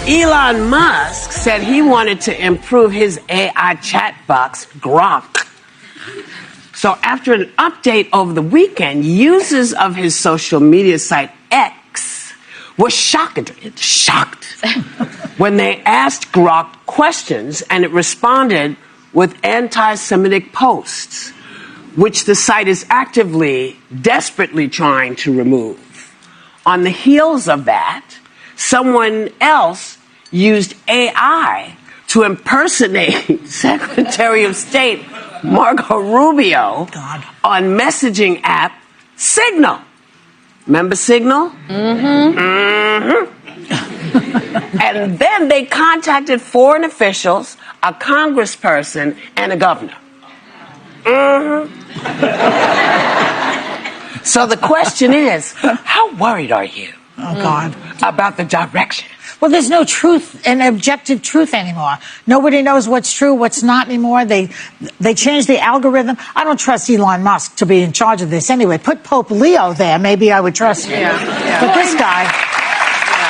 Elon Musk said he wanted to improve his AI chat box, Grok. So after an update over the weekend, users of his social media site X were shocked when they asked Grok questions, and it responded with anti-Semitic posts, which the site is actively, desperately trying to remove. On the heels of that, someone else used AI to impersonate Secretary of State Marco Rubio on messaging app Signal. Remember Signal? Mm-hmm. Mm-hmm. And then they contacted foreign officials, a congressperson, and a governor. Mm-hmm. So the question is, how worried are you? Oh, God. About the direction? Well, there's no truth and objective truth anymore. Nobody knows what's true, what's not anymore. They changed the algorithm. I don't trust Elon Musk to be in charge of this anyway. Put Pope Leo there, maybe I would trust him. Yeah. But this guy...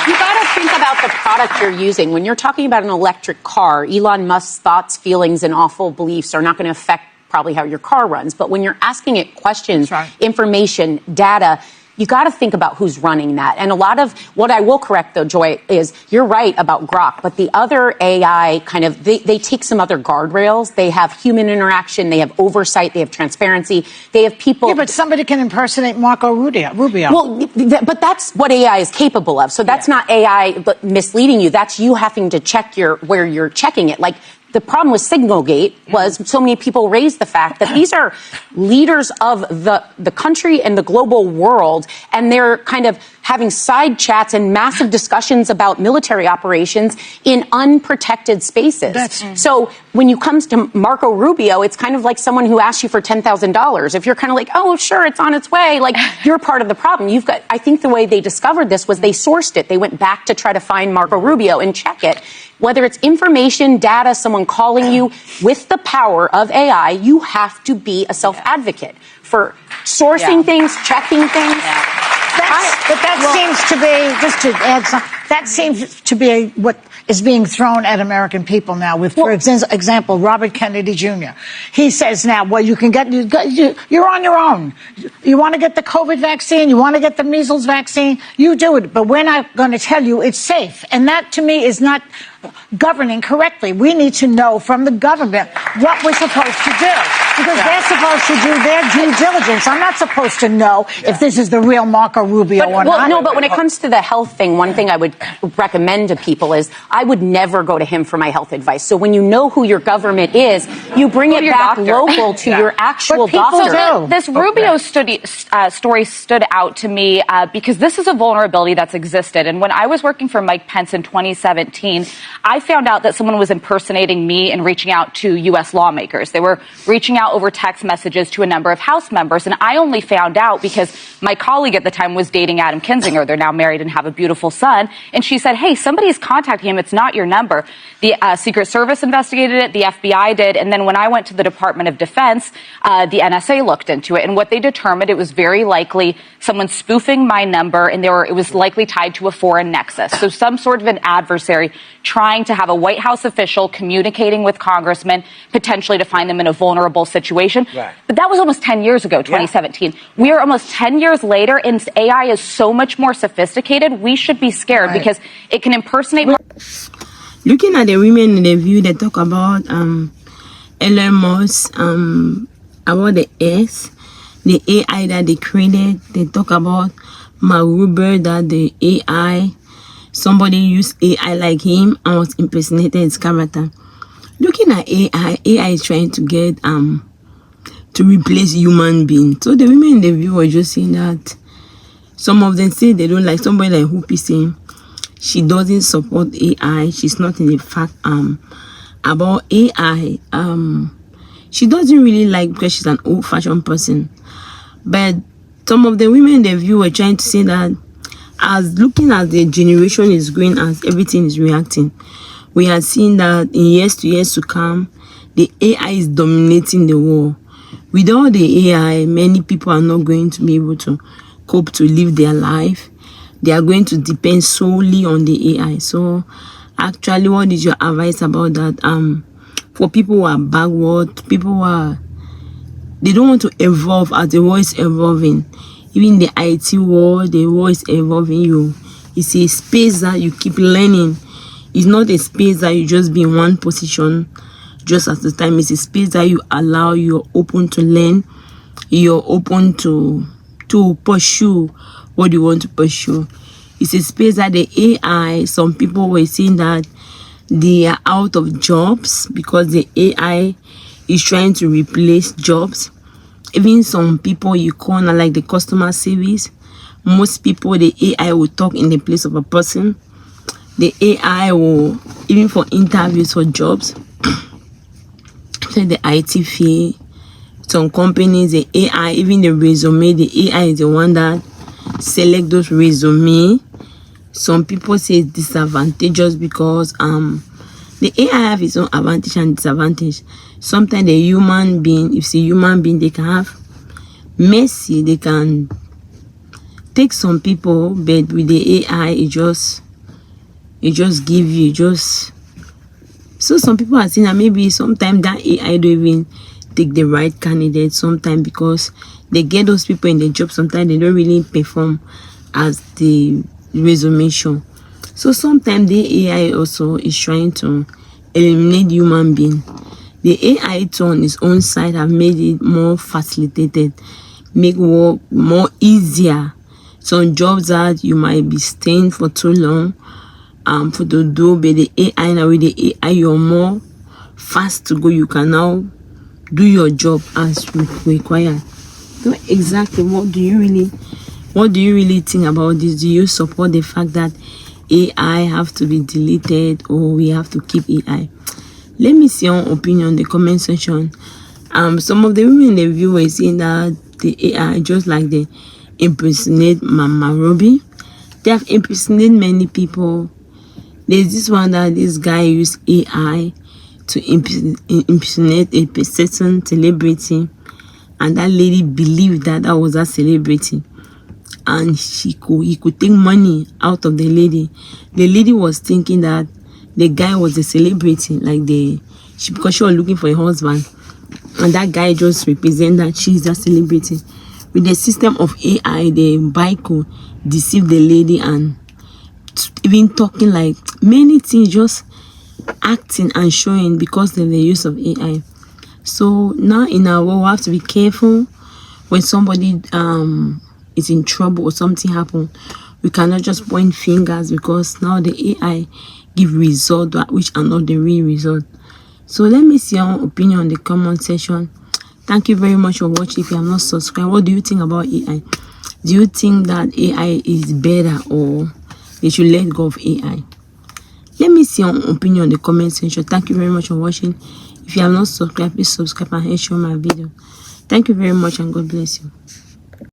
You got to think about the product you're using. When you're talking about an electric car, Elon Musk's thoughts, feelings, and awful beliefs are not going to affect probably how your car runs. But when you're asking it questions, information, data, you got to think about who's running that. And a lot of what I will correct, though, Joy, is you're right about Grok, but the other AI kind of, they take some other guardrails. They have human interaction. They have oversight. They have transparency. They have people. Yeah, but somebody can impersonate Marco Rubio. Well, but that's what AI is capable of. So that's not AI misleading you. That's you having to check where you're checking it. Like, the problem with Signalgate was so many people raised the fact that these are leaders of the country and the global world, and they're kind of having side chats and massive discussions about military operations in unprotected spaces. So when you comes to Marco Rubio, it's kind of like someone who asks you for $10,000. If you're kind of like, oh, sure, it's on its way, like you're part of the problem. I think the way they discovered this was they sourced it. They went back to try to find Marco Rubio and check it. Whether it's information, data, someone calling you, with the power of AI, you have to be a self-advocate for sourcing things, checking things. But that seems to be, just to add something, that seems to be what is being thrown at American people now with, for example, Robert Kennedy Jr. He says now, well, you're on your own. You want to get the COVID vaccine, you want to get the measles vaccine, you do it. But we're not going to tell you it's safe. And that, to me, is not governing correctly. We need to know from the government what we're supposed to do, because they're supposed to do their due diligence. I'm not supposed to know if this is the real Marco Rubio or not. No, but when it comes to the health thing, one thing I would recommend to people is I would never go to him for my health advice. So when you know who your government is, you bring it back local to your actual doctor. So this Rubio story stood out to me because this is a vulnerability that's existed. And when I was working for Mike Pence in 2017, I found out that someone was impersonating me and reaching out to U.S. lawmakers. They were reaching out over text messages to a number of House members. And I only found out because my colleague at the time was dating Adam Kinzinger. They're now married and have a beautiful son. And she said, hey, somebody's contacting him. It's not your number. The Secret Service investigated it. The FBI did. And then when I went to the Department of Defense, the NSA looked into it. And what they determined, it was very likely someone spoofing my number, and it was likely tied to a foreign nexus. So some sort of an adversary trying to have a White House official communicating with congressmen, potentially to find them in a vulnerable situation. Right. But that was almost 10 years ago, 2017. We are almost 10 years later, and AI is so much more sophisticated. We should be scared because it can impersonate. Looking at the women in the view, they talk about Elon Musk, about the S, the AI that they created. They talk about Rubio, that the AI, somebody used AI like him and was impersonating his character. Looking at AI is trying to get to replace human beings. So the women in the view were just saying that some of them say they don't like somebody like Whoopi saying she doesn't support AI. She's not in the fact about AI. She doesn't really like because she's an old-fashioned person. But some of the women in the view were trying to say that as looking at the generation is going, as everything is reacting, we are seeing that in years to come, the AI is dominating the world. Without the AI, many people are not going to be able to cope to live their life. They are going to depend solely on the AI. So actually, what is your advice about that? For people who are backward, people who are, they don't want to evolve as the world is evolving. Even the IT world, the world is evolving. It's a space that you keep learning. It's not a space that you just be in one position just at the time. It's a space that you allow, you're open to learn, you're open to pursue what you want to pursue. It's a space that the AI, some people were saying that they are out of jobs because the AI is trying to replace jobs. Even some people you call like the customer service, most people, the AI will talk in the place of a person. The AI will, even for interviews for jobs, the IT field, some companies, the AI, even the resume, the AI is the one that select those resume. Some people say it's disadvantageous because the AI have its own advantage and disadvantage. Sometimes the human being, if it's a human being, they can have mercy, they can take some people, but with the AI, it just give you so some people are saying that maybe sometimes that AI don't even take the right candidate sometimes because they get those people in the job, sometimes they don't really perform as the resume show. So sometimes the AI also is trying to eliminate human being. The AI too on its own side have made it more facilitated, make work more easier. Some jobs that you might be staying for too long for the do, but the AI now, with the AI you're more fast to go. You can now do your job as required. So exactly, what do you really think about this? Do you support the fact that AI have to be deleted or we have to keep AI? Let me see your opinion in the comment section. Some of the women in the view were saying that the AI just like they impersonate Mama Ruby. They have impersonated many people. There's this one that this guy used AI to impersonate a certain celebrity, and that lady believed that that was a celebrity, and he could take money out of the lady. The lady was thinking that the guy was a celebrity, like because she was looking for a husband, and that guy just represent that she's a celebrity. With the system of AI, the bike could deceive the lady and even talking like many things, just acting and showing because of the use of AI. So now in our world, we have to be careful when somebody is in trouble or something happen. We cannot just point fingers because now the AI give results which are not the real result. So let me see your opinion in the comment section. Thank you very much for watching. If you have not subscribed, what do you think about AI? Do you think that AI is better or they should let go of AI? Let me see your opinion in the comment section. Thank you very much for watching. If you have not subscribed, please subscribe and share my video. Thank you very much and God bless you.